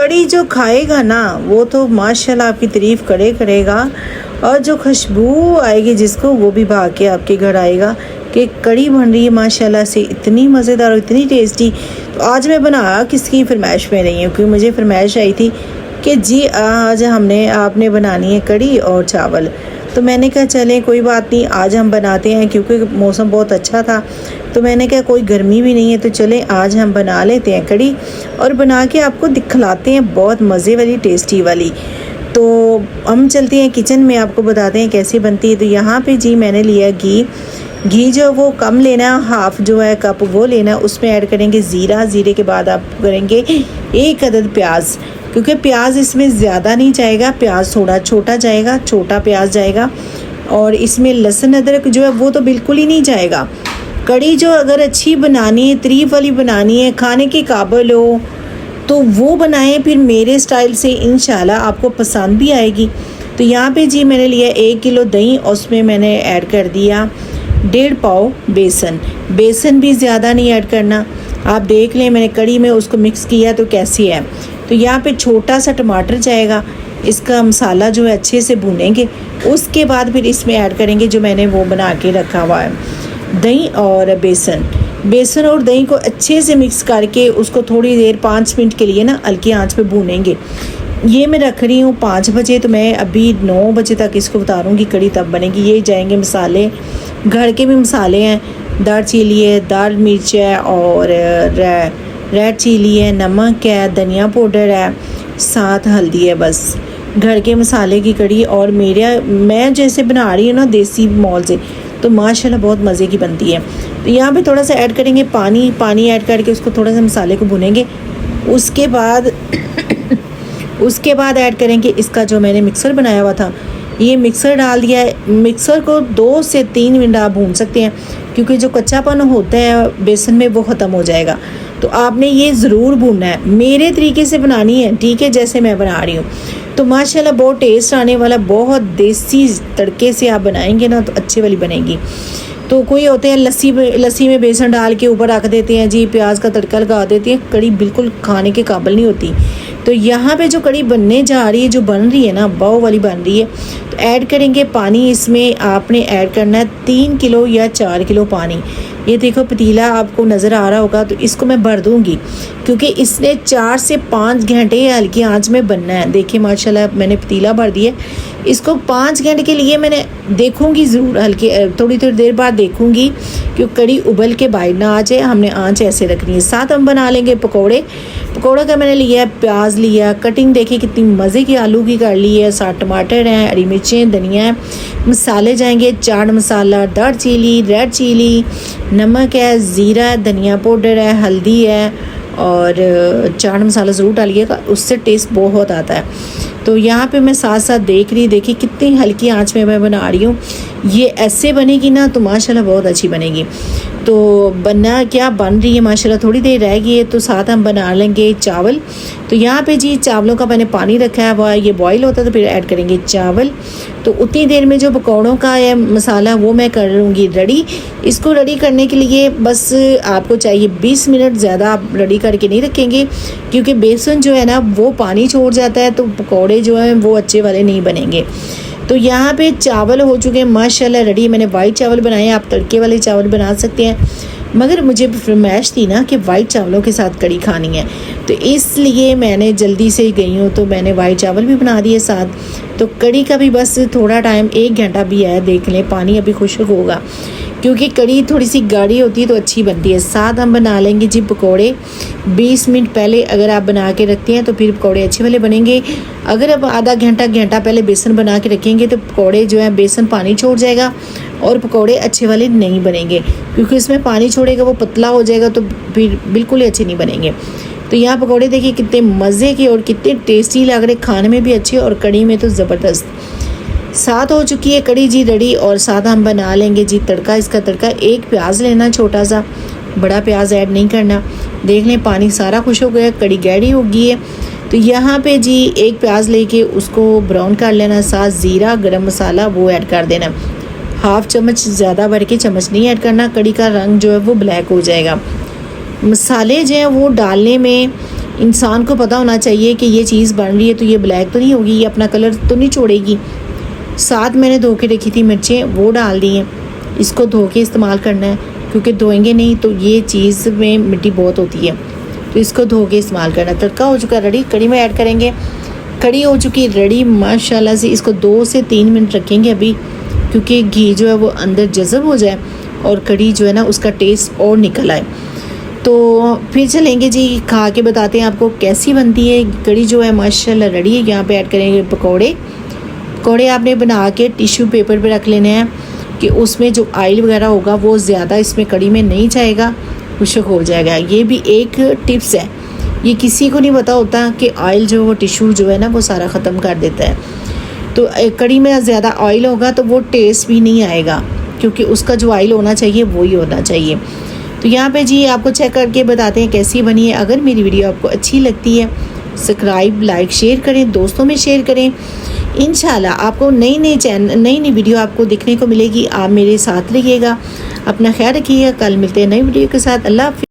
कड़ी जो खाएगा ना वो तो माशाल्लाह आपकी तारीफ़ करेगा, और जो खुशबू आएगी जिसको, वो भी भाग के आपके घर आएगा कि कड़ी बन रही है माशाल्लाह से, इतनी मज़ेदार और इतनी टेस्टी। तो आज मैं बना किसकी फरमाइश में रही हूँ, क्योंकि मुझे फरमाइश आई थी कि जी आज आपने बनानी है कड़ी और चावल। तो मैंने कहा चलें कोई बात नहीं, आज हम बनाते हैं, क्योंकि मौसम बहुत अच्छा था। तो मैंने कहा कोई गर्मी भी नहीं है, तो चलें आज हम बना लेते हैं कड़ी, और बना के आपको दिखलाते हैं बहुत मज़े वाली टेस्टी वाली। तो हम चलते हैं किचन में, आपको बताते हैं कैसे बनती है। तो यहाँ पे जी मैंने लिया घी जो वो कम लेना, हाफ़ जो है कप वो लेना। उसमें ऐड करेंगे ज़ीरा, ज़ीरे के बाद आप करेंगे 1 अदद प्याज, क्योंकि प्याज इसमें ज़्यादा नहीं जाएगा, प्याज थोड़ा छोटा जाएगा, छोटा प्याज जाएगा। और इसमें लहसुन अदरक जो है वो तो बिल्कुल ही नहीं जाएगा। कड़ी जो अगर अच्छी बनानी है, तारीफ़ वाली बनानी है, खाने के काबिल हो, तो वो बनाएं फिर मेरे स्टाइल से, इंशाल्लाह आपको पसंद भी आएगी। तो यहाँ पे जी मैंने लिया 1 किलो दही, और उसमें मैंने ऐड कर दिया 1.5 पाव बेसन भी ज़्यादा नहीं ऐड करना। आप देख लें मैंने कड़ी में उसको मिक्स किया तो कैसी है। तो यहाँ पे छोटा सा टमाटर जाएगा, इसका मसाला जो है अच्छे से भूनेंगे। उसके बाद फिर इसमें ऐड करेंगे जो मैंने वो बना के रखा हुआ है, दही और बेसन और दही को अच्छे से मिक्स करके उसको थोड़ी देर 5 मिनट के लिए ना हल्की आंच पे भूनेंगे। ये मैं रख रही हूँ 5 बजे, तो मैं अभी 9 बजे तक इसको उतारूँगी, कड़ी तब बनेगी। ये जाएंगे मसाले, घर के भी मसाले हैं, दार चीली है, दाल मिर्च है, और रेड चिली है, नमक है, धनिया पाउडर है, साथ हल्दी है। बस घर के मसाले की कड़ी। और मैं जैसे बना रही हूँ ना देसी मॉल से, तो माशाल्लाह बहुत मज़े की बनती है। तो यहाँ पे थोड़ा सा ऐड करेंगे पानी ऐड करके उसको थोड़ा सा मसाले को भुनेंगे। उसके बाद ऐड करेंगे इसका जो मैंने मिक्सर बनाया हुआ था, ये मिक्सर डाल दिया है। मिक्सर को 2 से 3 मिनट आप भून सकते हैं, क्योंकि जो कच्चापन होता है बेसन में वो ख़त्म हो जाएगा। तो आपने ये ज़रूर भूनना है, मेरे तरीके से बनानी है, ठीक है, जैसे मैं बना रही हूँ। तो माशाल्लाह बहुत टेस्ट आने वाला, बहुत देसी तड़के से आप बनाएंगे ना तो अच्छी वाली बनेगी। तो कोई होते हैं लस्सी में बेसन डाल के ऊपर रख देते हैं जी, प्याज का तड़का लगा देते हैं, कड़ी बिल्कुल खाने के काबिल नहीं होती। तो यहाँ पे जो कड़ी बनने जा रही है, जो बन रही है ना, बाव वाली बन रही है। तो ऐड करेंगे पानी, इसमें आपने ऐड करना है 3 किलो या 4 किलो पानी। ये देखो पतीला आपको नज़र आ रहा होगा, तो इसको मैं भर दूँगी, क्योंकि इसने 4 से 5 घंटे हल्की आंच में बनना है। देखिए माशाल्लाह मैंने पतीला भर दिया। इसको 5 घंटे के लिए मैंने देखूँगी ज़रूर, थोड़ी देर बाद देखूँगी कि कड़ी उबल के बाहर ना आ जाए। हमने आंच ऐसे रखनी है। साथ हम बना लेंगे पकौड़े का मैंने लिया है, प्याज लिया, कटिंग देखिए कितनी मज़े की आलू की कर ली है, साथ टमाटर हैं, हरी मिर्चें, धनिया है। मसाले जाएंगे चाट मसाला, दार चीली, रेड चिली, नमक है, ज़ीरा है, धनिया पाउडर है, हल्दी है, और चाट मसाला ज़रूर डालिएगा, उससे टेस्ट बहुत आता है। तो यहाँ पे मैं साथ साथ देखिए कितनी हल्की आंच में मैं बना रही हूँ। ये ऐसे बनेगी ना तो माशाल्लाह बहुत अच्छी बनेगी। तो बन रही है माशाल्लाह, थोड़ी देर रह गई है। तो साथ हम बना लेंगे चावल। तो यहाँ पे जी चावलों का मैंने पानी रखा है, वह ये बॉईल होता है, तो फिर ऐड करेंगे चावल। तो उतनी देर में जो पकौड़ों का है मसाला वो मैं कर लूँगी रेडी। इसको रेडी करने के लिए बस आपको चाहिए 20 मिनट, ज़्यादा आप रेडी करके नहीं रखेंगे, क्योंकि बेसन जो है ना वो पानी छोड़ जाता है, तो पकौड़े जो हैं वो अच्छे वाले नहीं बनेंगे। तो यहाँ पे चावल हो चुके हैं माशाल्लाह रेडी। मैंने वाइट चावल बनाए हैं, आप तड़के वाले चावल बना सकते हैं, मगर मुझे फरमाइश थी ना कि वाइट चावलों के साथ कड़ी खानी है, तो इसलिए मैंने जल्दी से गई हूँ, तो मैंने वाइट चावल भी बना दिए साथ। तो कड़ी का भी बस थोड़ा टाइम, 1 घंटा भी है, देख लें, पानी अभी खुश्क होगा, क्योंकि कड़ी थोड़ी सी गाढ़ी होती है तो अच्छी बनती है। साथ हम बना लेंगे जी पकोड़े। 20 मिनट पहले अगर आप बना के रखते हैं तो फिर पकोड़े अच्छे वाले बनेंगे। अगर आप आधा घंटा पहले बेसन बना के रखेंगे तो पकोड़े जो है बेसन पानी छोड़ जाएगा और पकोड़े अच्छे वाले नहीं बनेंगे, क्योंकि इसमें पानी छोड़ेगा, वो पतला हो जाएगा, तो फिर बिल्कुल ही अच्छे नहीं बनेंगे। तो यहाँ पकोड़े देखिए कितने मज़े के और कितने टेस्टी लग रहे, खाने में भी अच्छे और कड़ी में तो ज़बरदस्त। साथ हो चुकी है कड़ी जी रेडी। और साथ हम बना लेंगे जी तड़का। इसका तड़का 1 प्याज लेना, छोटा सा, बड़ा प्याज ऐड नहीं करना। देख लें पानी सारा खुश हो गया, कड़ी गैड़ी हो गई है। तो यहाँ पे जी 1 प्याज लेके उसको ब्राउन कर लेना। साथ ज़ीरा, गरम मसाला वो ऐड कर देना। 1/2 चम्मच, ज़्यादा भर के चम्मच नहीं ऐड करना, कड़ी का रंग जो है वो ब्लैक हो जाएगा। मसाले जो हैं वो डालने में इंसान को पता होना चाहिए कि ये चीज़ बन रही है तो ये ब्लैक तो नहीं होगी, ये अपना कलर तो नहीं छोड़ेगी। साथ मैंने धो के रखी थी मिर्चें, वो डाल दी हैं। इसको धो के इस्तेमाल करना है, क्योंकि धोएंगे नहीं तो ये चीज़ में मिट्टी बहुत होती है, तो इसको धो के इस्तेमाल करना। तड़का हो चुका रेडी, कड़ी में ऐड करेंगे। कड़ी हो चुकी रेडी माशाल्लाह से। इसको 2 से 3 मिनट रखेंगे अभी, क्योंकि घी जो है वो अंदर जज़ब हो जाए और कड़ी जो है ना उसका टेस्ट और निकल आए। तो फिर चलेंगे जी, खा के बताते हैं आपको कैसी बनती है कड़ी जो है माशाल्लाह रेडी है। यहाँ पे ऐड करेंगे पकौड़े। पकौड़े आपने बना के टिश्यू पेपर पे रख लेने हैं कि उसमें जो ऑयल वगैरह होगा वो ज़्यादा इसमें कड़ी में नहीं जाएगा, खुश्क हो जाएगा। ये भी एक टिप्स है, ये किसी को नहीं पता होता कि ऑयल जो वो टिश्यू जो है ना वो सारा ख़त्म कर देता है। तो कड़ी में ज़्यादा ऑयल होगा तो वो टेस्ट भी नहीं आएगा, क्योंकि उसका जो ऑयल होना चाहिए वही होना चाहिए। तो यहाँ पे जी आपको चेक करके बताते हैं कैसी बनी है। अगर मेरी वीडियो आपको अच्छी लगती है सब्सक्राइब लाइक शेयर करें, दोस्तों में शेयर करें। इंशाल्लाह आपको नई वीडियो आपको देखने को मिलेगी। आप मेरे साथ रहिएगा, अपना ख्याल रखिएगा। कल मिलते हैं नई वीडियो के साथ। अल्लाह हाफ़िज़।